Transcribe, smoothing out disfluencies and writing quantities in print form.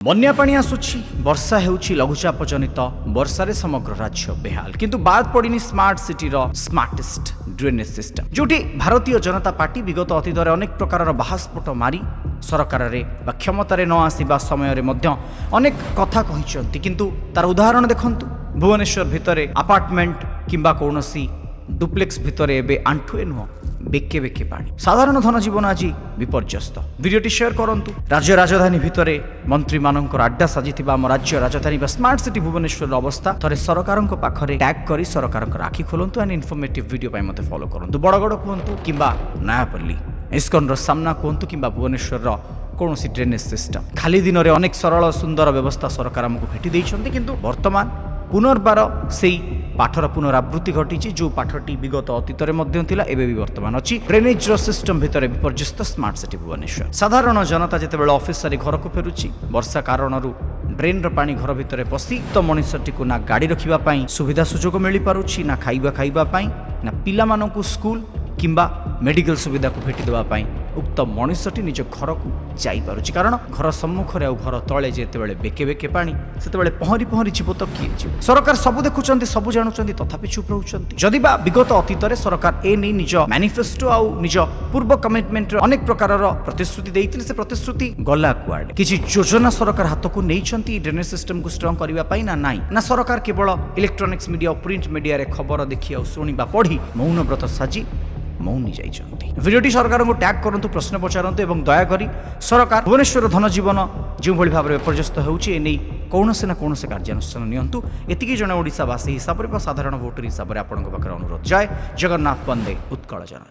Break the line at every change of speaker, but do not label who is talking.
बन्या पानी आसुछि वर्षा हेउछि लघुचाप जनित वर्षारे समग्र राज्य बेहाल किंतु बाद पड़िनी smart city smartest drainage system जोटी भारतीय जनता पार्टी विगत अतीतर अनेक प्रकार बाहास्फोट मारी सरकार रे क्षमतार न आसवा समय अनेक कथा कहिसंती किंतु तार उदाहरण देखंतु भुवनेश्वर भितरे अपार्टमेंट किंबा कौनसी डुप्लेक्स भितरे एबे आंठुए नुह बेके बेके पानी साधारण धनजीवन आज विपर्यस्त भिडियोटी शेयर करंतु। राज्य राजधानी भितरे मंत्री मानकर आड्डा साजिथिबा आम राज्य राजधानी बा स्मार्ट सिटी भुवनेश्वर अवस्था थरे सरकारक पाखरे टैग करी सरकारक आखि खोलंतु एंड इनफॉर्मेटिव वीडियो पाई मते फॉलो करंतु। बड़गड़ कहतु किंबा नयापल्ली इस्कन सामना कहतु किंबा भुवनेश्वर कौन ड्रेनेज सिस्टम खाली दिन में अनेक सरल सुंदर व्यवस्था सरकार आमको भेटी देइछन्ति किंतु वर्तमान पुनर्बार से पाठर पुनरावृत्ति घटी जो पाठटी विगत अतीत एवं भी वर्तमान अच्छी ड्रेनेज सिस्टम भितर विपर्यस्त स्मार्ट सिटी भुवनेश्वर साधारण जनता जितेबाला ऑफिस सारी घर को फेरुची वर्षा कारण ड्रेन पानी घर भितर पशि तो मनुष्यटी को ना गाड़ी रखापी सुविधा सुजोग मिल पारुछि ना खाइबा ना पिला स्कूल किंबा मेडिकल सुविधा को भेटी देवाई उक्त मनुष्यटी निज घर को जापी कारण घर सम्मुखें आ घर तले जिते बेके बेके पानी से पहरी पहरी जीव तो किए जीव सरकार सब देखुं सब जानुं तथापि चुप रोचंती जदि बा विगत अतीत सरकार ए नहीं निज मैनिफेस्टो आ निज पूर्व कमिटमेंट अनेक प्रकार प्रतिश्रुति देते से प्रतिश्रुति गला कुआडे किसी योजना सरकार हाथ को नहीं ड्रेनेज सिस्टम को स्ट्रंग करने ना नाई ना सरकार केवल इलेक्ट्रोनिक्स मीडिया और प्रिंट मीडिया रे खबर देखी और शुणा पढ़ी मौन व्रत साजी मौनी जाइछन्ति। वीडियोटी सरकार को टैग करंतु प्रश्न पचारंतु एवं दयाकरी सरकार भुवनेश्वर धनजीवन जो भली भाव में विपर्यस्त होउछि एनै कौनसे ना कौनसे कार्यानुष्ठान नियंतु एतिकी जने ओडिशावासी हिसाब रे साधारण वोटर हिसाब रे आपनक पाखरे अनुरोध जय जगन्नाथ वंदे उत्कल जननी।